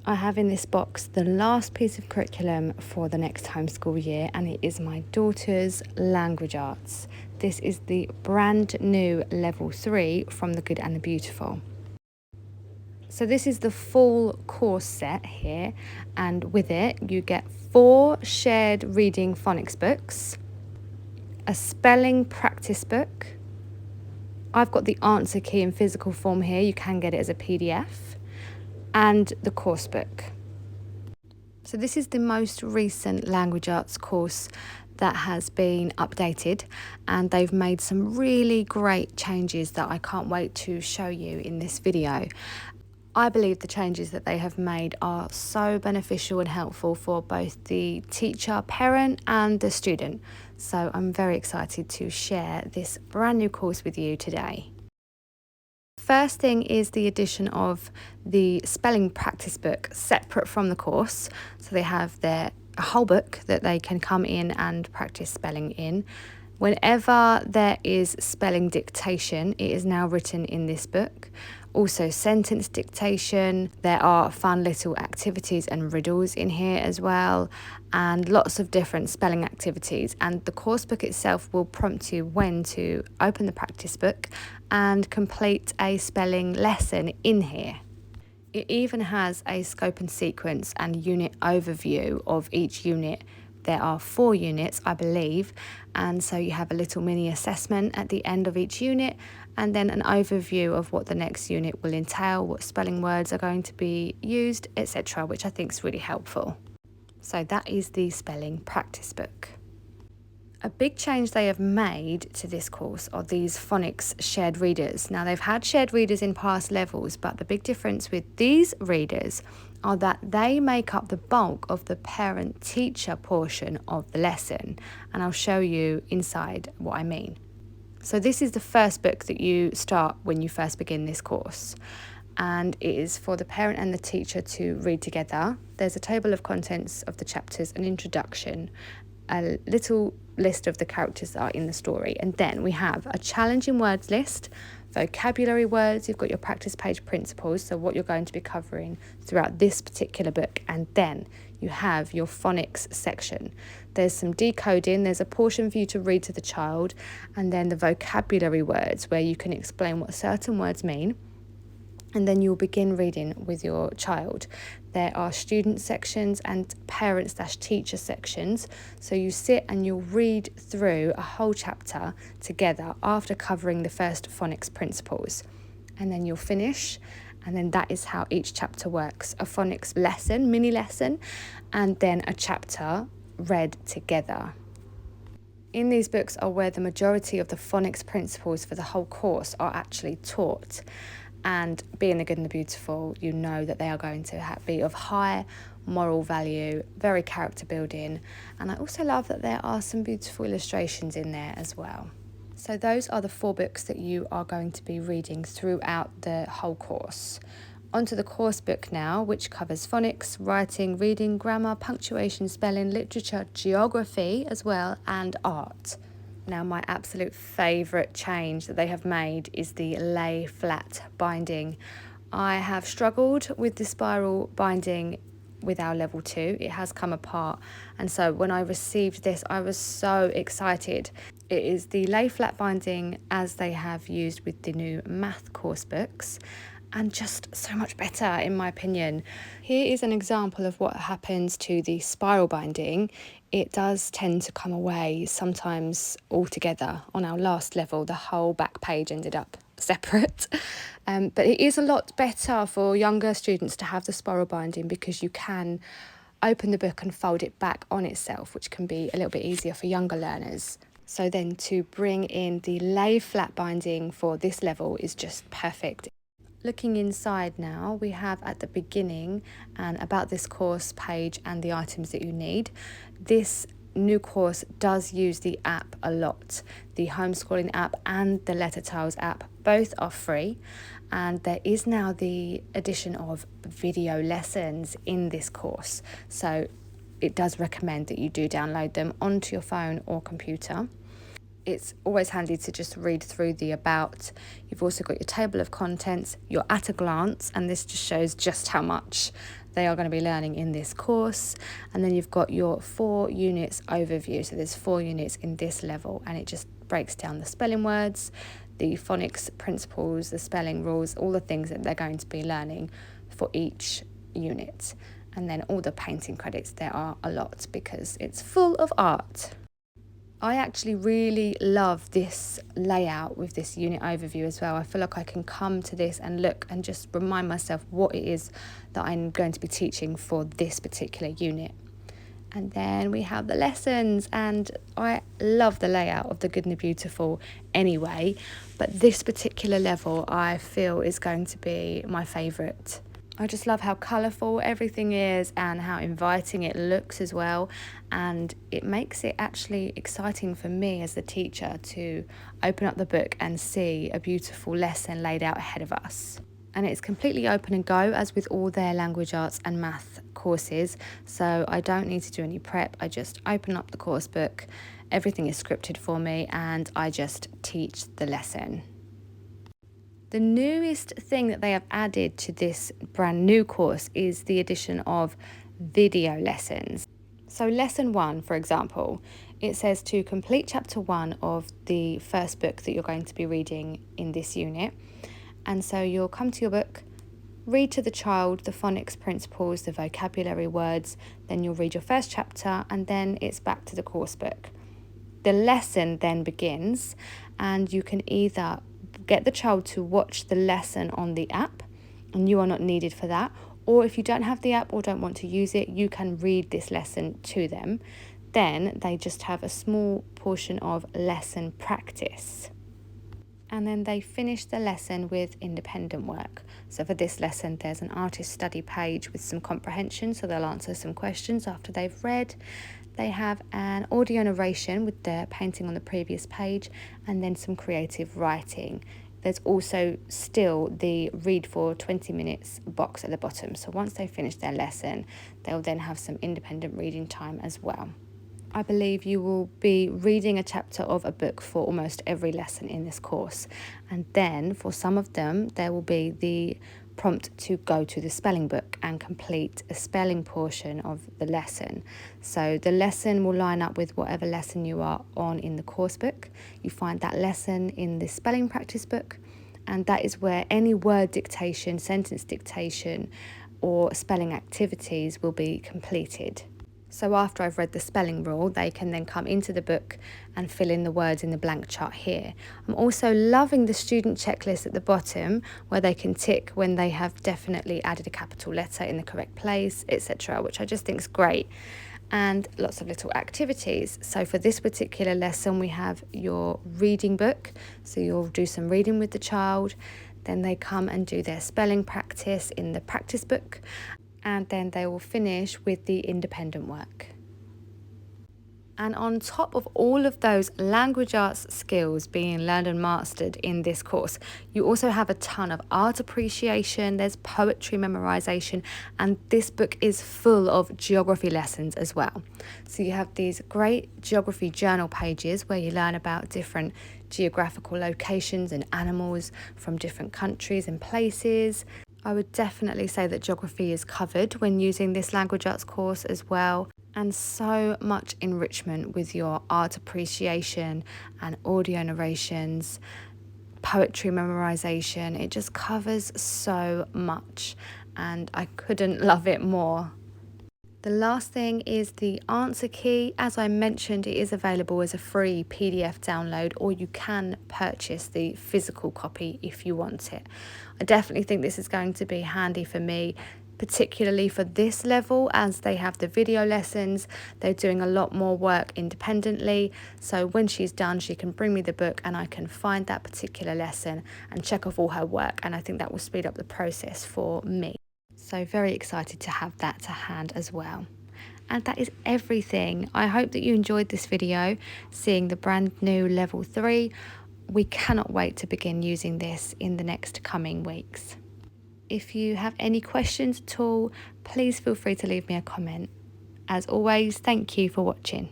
I have in this box the last piece of curriculum for the next homeschool year, and it is my daughter's language arts. This is the brand new level 3 from The Good and the Beautiful. So this is the full course set here, and with it you get 4 shared reading phonics books, a spelling practice book. I've got the answer key in physical form here, you can get it as a PDF, and the course book. So this is the most recent language arts course that has been updated, and they've made some really great changes that I can't wait to show you in this video. I believe the changes that they have made are so beneficial and helpful for both the teacher, parent and the student. So I'm very excited to share this brand new course with you today. First thing is the addition of the spelling practice book separate from the course. So they have a whole book that they can come in and practice spelling in. Whenever there is spelling dictation, it is now written in this book. Also sentence dictation, there are fun little activities and riddles in here as well, and lots of different spelling activities. And the course book itself will prompt you when to open the practice book and complete a spelling lesson in here. It even has a scope and sequence and unit overview of each unit. There are 4 units, I believe, and so you have a little mini assessment at the end of each unit, and then an overview of what the next unit will entail, what spelling words are going to be used, etc., which I think is really helpful. So that is the spelling practice book. A big change they have made to this course are these phonics shared readers. Now, they've had shared readers in past levels, but the big difference with these readers are that they make up the bulk of the parent-teacher portion of the lesson, and I'll show you inside what I mean. So this is the first book that you start when you first begin this course, and it is for the parent and the teacher to read together. There's a table of contents of the chapters, an introduction, a little list of the characters that are in the story, and then we have a challenging words list, vocabulary words, you've got your practice page principles, so what you're going to be covering throughout this particular book, and then you have your phonics section. There's some decoding, there's a portion for you to read to the child, and then the vocabulary words where you can explain what certain words mean, and then you'll begin reading with your child. There are student sections and parent/teacher sections, so you sit and you'll read through a whole chapter together after covering the first phonics principles, and then you'll finish, and then that is how each chapter works: a phonics lesson, mini lesson, and then a chapter read together. In these books are where the majority of the phonics principles for the whole course are actually taught. And being the good and the beautiful, you know that they are going to be of high moral value, very character building, and I also love that there are some beautiful illustrations in there as well. So those are the 4 books that you are going to be reading throughout the whole course. Onto the course book now, which covers phonics, writing, reading, grammar, punctuation, spelling, literature, geography as well, and art. Now, my absolute favourite change that they have made is the lay flat binding. I have struggled with the spiral binding with our level 2. It has come apart, and so when I received this I was so excited. It is the lay flat binding as they have used with the new math course books, and just so much better in my opinion. Here is an example of what happens to the spiral binding. It does tend to come away sometimes altogether. On our last level, the whole back page ended up separate. But it is a lot better for younger students to have the spiral binding because you can open the book and fold it back on itself, which can be a little bit easier for younger learners. So then to bring in the lay flat binding for this level is just perfect. Looking inside now, we have at the beginning and about this course page and the items that you need. This new course does use the app a lot. The Homeschooling app and the Letter Tiles app, both are free, and there is now the addition of video lessons in this course. So it does recommend that you do download them onto your phone or computer. It's always handy to just read through the about. You've also got your table of contents, your at a glance, and this just shows just how much they are going to be learning in this course. And then you've got your 4 units overview. So there's 4 units in this level, and it just breaks down the spelling words, the phonics principles, the spelling rules, all the things that they're going to be learning for each unit. And then all the painting credits, there are a lot because it's full of art. I actually really love this layout with this unit overview as well. I feel like I can come to this and look and just remind myself what it is that I'm going to be teaching for this particular unit. And then we have the lessons, and I love the layout of the Good and the Beautiful anyway, but this particular level I feel is going to be my favourite. I just love how colourful everything is and how inviting it looks as well, and it makes it actually exciting for me as the teacher to open up the book and see a beautiful lesson laid out ahead of us. And it's completely open and go, as with all their language arts and math courses, so I don't need to do any prep. I just open up the course book, everything is scripted for me, and I just teach the lesson. The newest thing that they have added to this brand new course is the addition of video lessons. So lesson 1, for example, it says to complete chapter 1 of the first book that you're going to be reading in this unit. And so you'll come to your book, read to the child the phonics principles, the vocabulary words, then you'll read your first chapter, and then it's back to the course book. The lesson then begins, and you can either get the child to watch the lesson on the app, and you are not needed for that, or if you don't have the app or don't want to use it, you can read this lesson to them. Then they just have a small portion of lesson practice. And then they finish the lesson with independent work. So for this lesson, there's an artist study page with some comprehension, so they'll answer some questions after they've read. They have an audio narration with their painting on the previous page, and then some creative writing. There's also still the read for 20 minutes box at the bottom. So once they finish their lesson, they'll then have some independent reading time as well. I believe you will be reading a chapter of a book for almost every lesson in this course. And then for some of them, there will be the prompt to go to the spelling book and complete a spelling portion of the lesson. So the lesson will line up with whatever lesson you are on in the course book. You find that lesson in the spelling practice book, and that is where any word dictation, sentence dictation, or spelling activities will be completed. So after I've read the spelling rule, they can then come into the book and fill in the words in the blank chart here. I'm also loving the student checklist at the bottom, where they can tick when they have definitely added a capital letter in the correct place, etc., which I just think is great. And lots of little activities. So for this particular lesson, we have your reading book. So you'll do some reading with the child. Then they come and do their spelling practice in the practice book, and then they will finish with the independent work. And on top of all of those language arts skills being learned and mastered in this course, you also have a ton of art appreciation, there's poetry memorization, and this book is full of geography lessons as well. So you have these great geography journal pages where you learn about different geographical locations and animals from different countries and places. I would definitely say that geography is covered when using this language arts course as well, and so much enrichment with your art appreciation and audio narrations, poetry memorization. It just covers so much, and I couldn't love it more. The last thing is the answer key. As I mentioned, it is available as a free PDF download, or you can purchase the physical copy if you want it. I definitely think this is going to be handy for me, particularly for this level, as they have the video lessons. They're doing a lot more work independently. So when she's done, she can bring me the book and I can find that particular lesson and check off all her work. And I think that will speed up the process for me. So very excited to have that to hand as well. And that is everything. I hope that you enjoyed this video, seeing the brand new level 3. We cannot wait to begin using this in the next coming weeks. If you have any questions at all, please feel free to leave me a comment. As always, thank you for watching.